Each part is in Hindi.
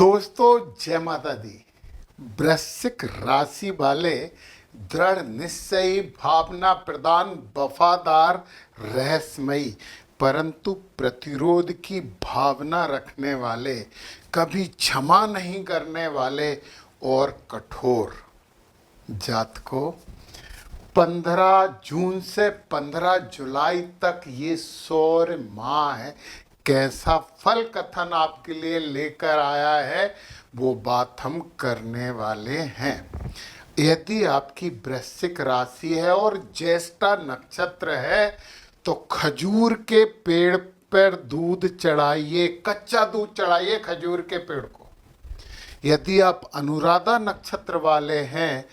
दोस्तों जय माता दी। वृश्चिक राशि वाले दृढ़ निश्चयी, भावना प्रदान, वफादार, रहस्यमयी परंतु प्रतिरोध की भावना रखने वाले, कभी क्षमा नहीं करने वाले और कठोर जातकों, 15 जून से 15 जुलाई तक ये सौर माह है। कैसा फल कथन आपके लिए लेकर आया है वो बात हम करने वाले हैं। यदि आपकी वृश्चिक राशि है और ज्येष्ठा नक्षत्र है तो खजूर के पेड़ पर दूध चढ़ाइए, कच्चा दूध चढ़ाइए खजूर के पेड़ को। यदि आप अनुराधा नक्षत्र वाले हैं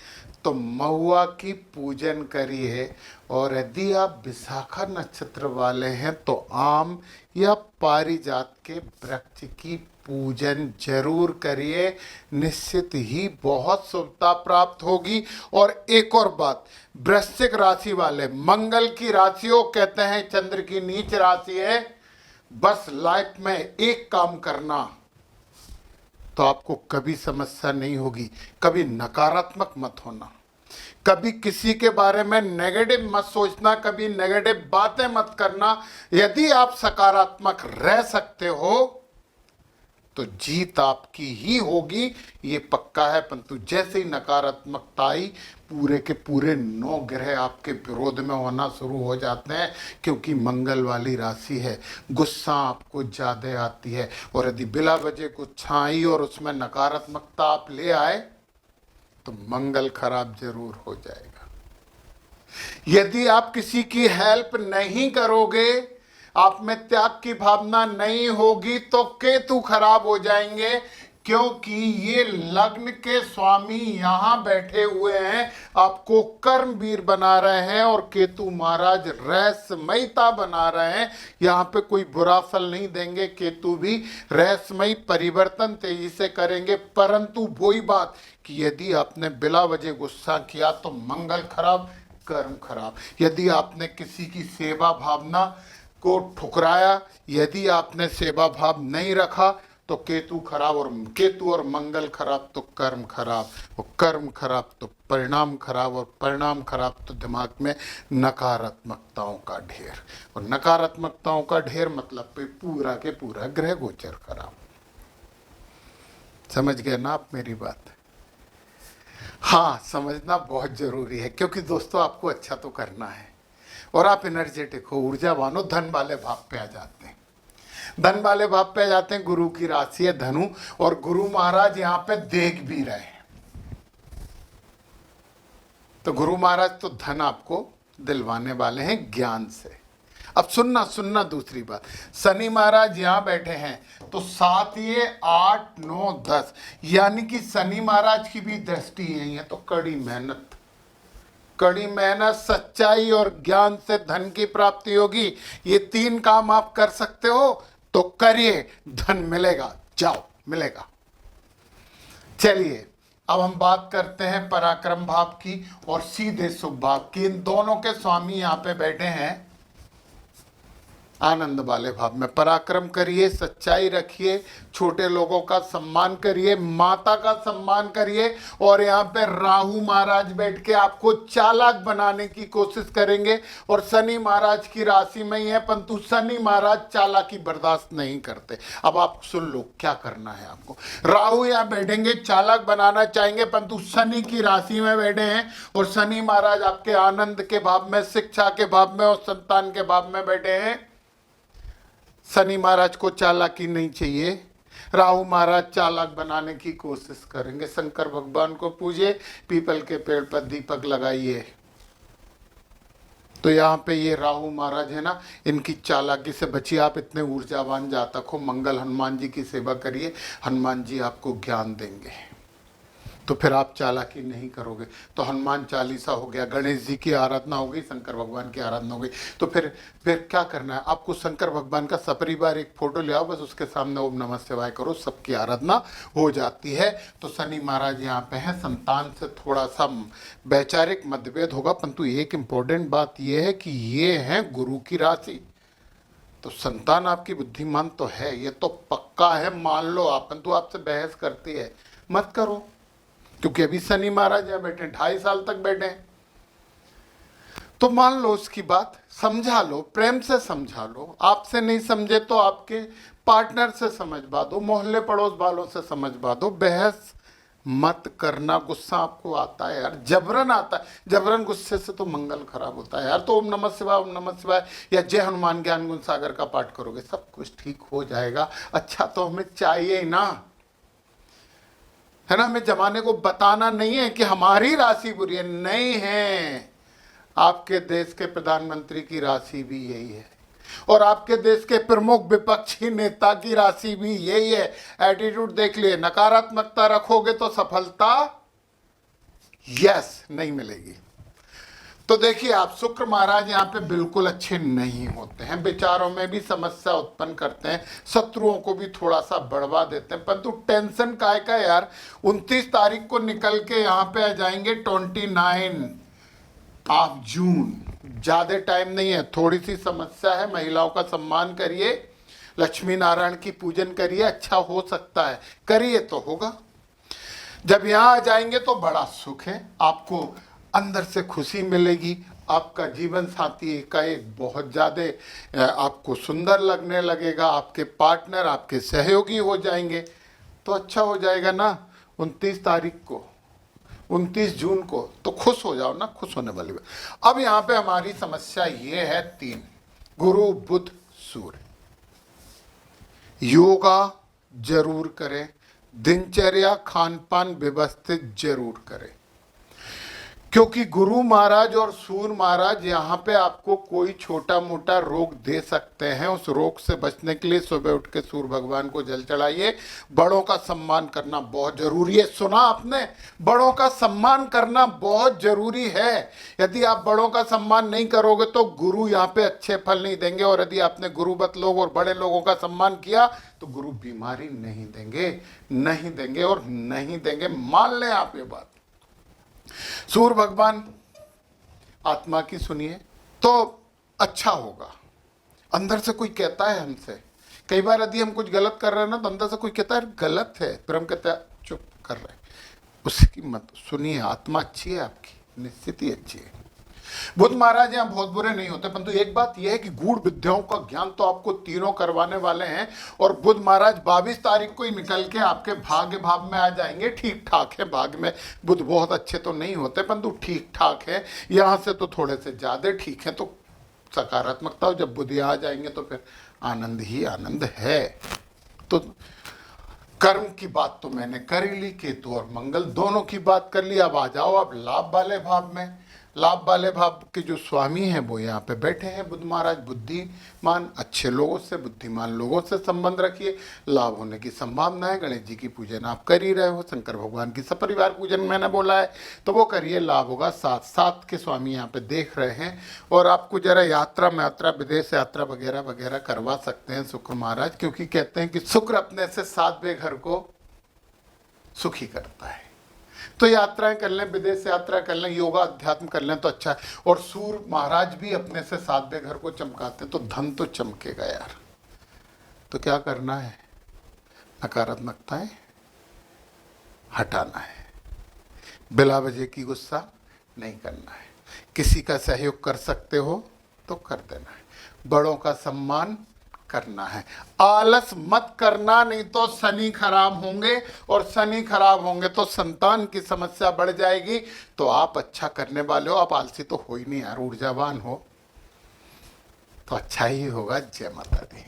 तो महुआ की पूजन करिए, और यदि आप विशाखा नक्षत्र वाले हैं तो आम या पारिजात के वृक्ष की पूजन जरूर करिए। निश्चित ही बहुत शुभता प्राप्त होगी। और एक और बात, वृश्चिक राशि वाले, मंगल की राशियों कहते हैं चंद्र की नीच राशि है। बस लाइफ में एक काम करना तो आपको कभी समस्या नहीं होगी। कभी नकारात्मक मत होना, कभी किसी के बारे में नेगेटिव मत सोचना, कभी नेगेटिव बातें मत करना। यदि आप सकारात्मक रह सकते हो तो जीत आपकी ही होगी, ये पक्का है। परंतु जैसे ही नकारात्मकता आई, पूरे के पूरे 9 ग्रह आपके विरोध में होना शुरू हो जाते हैं, क्योंकि मंगल वाली राशि है। गुस्सा आपको ज़्यादा आती है, और यदि बिला वजह गुस्सा आई और उसमें नकारात्मकता आप ले आए तो मंगल खराब जरूर हो जाएगा। यदि आप किसी की हेल्प नहीं करोगे, आप में त्याग की भावना नहीं होगी तो केतु खराब हो जाएंगे, क्योंकि ये लग्न के स्वामी यहां बैठे हुए हैं, आपको कर्मवीर बना रहे हैं, और केतु महाराज रहस्यमयता बना रहे हैं। यहाँ पे कोई बुरा फल नहीं देंगे, केतु भी रहस्यमयी परिवर्तन तेजी से करेंगे। परंतु वही बात कि यदि आपने बिला वजह गुस्सा किया तो मंगल खराब, कर्म खराब। यदि आपने किसी की सेवा भावना को ठुकराया, यदि आपने सेवा भाव नहीं रखा तो केतु खराब, और केतु और मंगल खराब तो कर्म खराब, और कर्म खराब तो परिणाम खराब, और परिणाम खराब तो दिमाग में नकारात्मकताओं का ढेर, और नकारात्मकताओं का ढेर मतलब पे पूरा के पूरा ग्रह गोचर खराब। समझ गए ना आप मेरी बात? हाँ, समझना बहुत जरूरी है, क्योंकि दोस्तों आपको अच्छा तो करना है, और आप एनर्जेटिक हो, ऊर्जावान हो, धन वाले भाव पे आ जाते हैं। धन वाले भाव पे आ जाते हैं, गुरु की राशि है धनु, और गुरु महाराज यहाँ पे देख भी रहे हैं। तो गुरु महाराज तो धन आपको दिलवाने वाले हैं ज्ञान से। अब सुनना दूसरी बात, शनि महाराज यहाँ बैठे हैं तो 7 ये 8 9 10, यानी कि शनि महाराज की भी दृष्टि यही है। तो कड़ी मेहनत, सच्चाई और ज्ञान से धन की प्राप्ति होगी। ये 3 काम आप कर सकते हो तो करिए, धन मिलेगा, जाओ मिलेगा। चलिए अब हम बात करते हैं पराक्रम भाव की और सीधे शुभ भाव की। इन दोनों के स्वामी यहाँ पे बैठे हैं आनंद वाले भाव में। पराक्रम करिए, सच्चाई रखिए, छोटे लोगों का सम्मान करिए, माता का सम्मान करिए। और यहाँ पे राहु महाराज बैठ के आपको चालाक बनाने की कोशिश करेंगे, और शनि महाराज की राशि में ही है, परंतु शनि महाराज चालाकी बर्दाश्त नहीं करते। अब आप सुन लो क्या करना है आपको। राहु यहाँ बैठेंगे, चालाक बनाना चाहेंगे, परंतु शनि की राशि में बैठे हैं, और शनि महाराज आपके आनंद के भाव में, शिक्षा के भाव में और संतान के भाव में बैठे हैं। शनि महाराज को चालाकी नहीं चाहिए, राहु महाराज चालाक बनाने की कोशिश करेंगे। शंकर भगवान को पूजिए, पीपल के पेड़ पर दीपक लगाइए। तो यहाँ पे ये राहु महाराज है ना, इनकी चालाकी से बचिए। आप इतने ऊर्जावान जातक हो, मंगल हनुमान जी की सेवा करिए, हनुमान जी आपको ज्ञान देंगे। तो फिर आप चालाकी नहीं करोगे। तो हनुमान चालीसा हो गया, गणेश जी की आराधना हो गई, शंकर भगवान की आराधना हो गई। तो फिर क्या करना है आपको? शंकर भगवान का सपरिवार एक फोटो ले आओ, बस उसके सामने ओम नमः शिवाय करो, सबकी आराधना हो जाती है। तो शनि महाराज यहाँ पे हैं। संतान से थोड़ा सा वैचारिक मतभेद होगा, परंतु एक इम्पोर्टेंट बात यह है कि ये हैं गुरु की राशि। तो संतान आपकी बुद्धिमान तो है, ये तो पक्का है, मान लो आप, परंतु आपसे बहस करती है मत करो, क्योंकि अभी शनि महाराज यहाँ बैठे 2.5 साल तक बैठे हैं। तो मान लो उसकी बात, समझा लो, प्रेम से समझा लो। आपसे नहीं समझे तो आपके पार्टनर से समझवा दो, मोहल्ले पड़ोस वालों से समझवा दो। बहस मत करना। गुस्सा आपको आता है यार, जबरन आता है, जबरन गुस्से से तो मंगल खराब होता है यार। तो ओम नमः शिवाय, ओम नमः शिवाय या जय हनुमान ज्ञान गुण सागर का पाठ करोगे, सब कुछ ठीक हो जाएगा। अच्छा तो हमें चाहिए ही ना, है ना। हमें जमाने को बताना नहीं है कि हमारी राशि बुरी है, नहीं है। आपके देश के प्रधानमंत्री की राशि भी यही है, और आपके देश के प्रमुख विपक्षी नेता की राशि भी यही है। एटीट्यूड देख लिए, नकारात्मकता रखोगे तो सफलता यस नहीं मिलेगी। तो देखिए आप, शुक्र महाराज यहाँ पे बिल्कुल अच्छे नहीं होते हैं, विचारों में भी समस्या उत्पन्न करते हैं, शत्रुओं को भी थोड़ा सा बढ़वा देते हैं। परंतु टेंशन काय का यार, 29 तारीख को निकल के यहाँ पे आ जाएंगे 29 ऑफ जून। ज्यादा टाइम नहीं है, थोड़ी सी समस्या है। महिलाओं का सम्मान करिए, लक्ष्मी नारायण की पूजन करिए, अच्छा हो सकता है, करिए तो होगा। जब यहाँ आ जाएंगे तो बड़ा सुख है, आपको अंदर से खुशी मिलेगी। आपका जीवन साथी का एक बहुत ज़्यादा आपको सुंदर लगने लगेगा, आपके पार्टनर आपके सहयोगी हो जाएंगे, तो अच्छा हो जाएगा ना। 29 तारीख को, 29 जून को तो खुश हो जाओ ना, खुश होने वाली बात। अब यहाँ पे हमारी समस्या ये है 3, गुरु बुध सूर्य। योगा जरूर करें, दिनचर्या खान पान व्यवस्थित जरूर करें, क्योंकि गुरु महाराज और सूर्य महाराज यहाँ पे आपको कोई छोटा मोटा रोग दे सकते हैं। उस रोग से बचने के लिए सुबह उठ के सूर्य भगवान को जल चढ़ाइए। बड़ों का सम्मान करना बहुत जरूरी है। सुना आपने, बड़ों का सम्मान करना बहुत जरूरी है। यदि आप बड़ों का सम्मान नहीं करोगे तो गुरु यहाँ पे अच्छे फल नहीं देंगे, और यदि आपने गुरुवत लोग और बड़े लोगों का सम्मान किया तो गुरु बीमारी नहीं देंगे, नहीं देंगे और नहीं देंगे, मान लें आप ये बात। सूर्य भगवान आत्मा की सुनिए तो अच्छा होगा। अंदर से कोई कहता है हमसे, कई बार यदि हम कुछ गलत कर रहे हैं ना, तो अंदर से कोई कहता है गलत है, फिर हम कहते हैं चुप कर रहे हैं, उसकी मत सुनिए। आत्मा अच्छी है आपकी, निश्चित ही अच्छी है। बुध महाराज यहाँ बहुत बुरे नहीं होते, परंतु एक बात यह है कि गूढ़ विद्याओं का ज्ञान तो आपको तीनों करवाने वाले हैं। और बुध महाराज 22 तारीख को ही निकल के आपके भाग्य भाव में आ जाएंगे। ठीक ठाक है, भाग्य में बुध बहुत अच्छे तो नहीं होते, परंतु ठीक ठाक है, यहाँ से तो थोड़े से ज्यादा ठीक है। तो सकारात्मकता हो, जब बुध यहाँ आ जाएंगे तो फिर आनंद ही आनंद है। तो कर्म की बात तो मैंने कर ही ली, केतु और मंगल दोनों की बात कर ली। अब आ जाओ आप लाभ वाले भाव में। लाभ वाले भाव के जो स्वामी हैं वो यहाँ पे बैठे हैं बुध महाराज। बुद्धिमान अच्छे लोगों से, बुद्धिमान लोगों से संबंध रखिए, लाभ होने की संभावना है। गणेश जी की पूजन आप कर ही रहे हो, शंकर भगवान की सपरिवार पूजन मैंने बोला है तो वो करिए, लाभ होगा। 7 के स्वामी यहाँ पे देख रहे हैं, और आपको जरा यात्रा विदेश यात्रा वगैरह वगैरह करवा सकते हैं शुक्र महाराज, क्योंकि कहते हैं कि शुक्र अपने से 7वें घर को सुखी करता है। तो यात्राएं कर लें, विदेश यात्रा कर लें, योगा अध्यात्म कर लें तो अच्छा है। और सूर्य महाराज भी अपने से 7वें घर को चमकाते हैं, तो धन तो चमकेगा यार। तो क्या करना है, नकारात्मकताएं हटाना है, बिला वजह की गुस्सा नहीं करना है। किसी का सहयोग कर सकते हो तो कर देना है, बड़ों का सम्मान करना है, आलस मत करना, नहीं तो शनि खराब होंगे, और शनि खराब होंगे तो संतान की समस्या बढ़ जाएगी। तो आप अच्छा करने वाले हो, आप आलसी तो हो ही नहीं यार, ऊर्जावान हो तो अच्छा ही होगा। जय माता दी।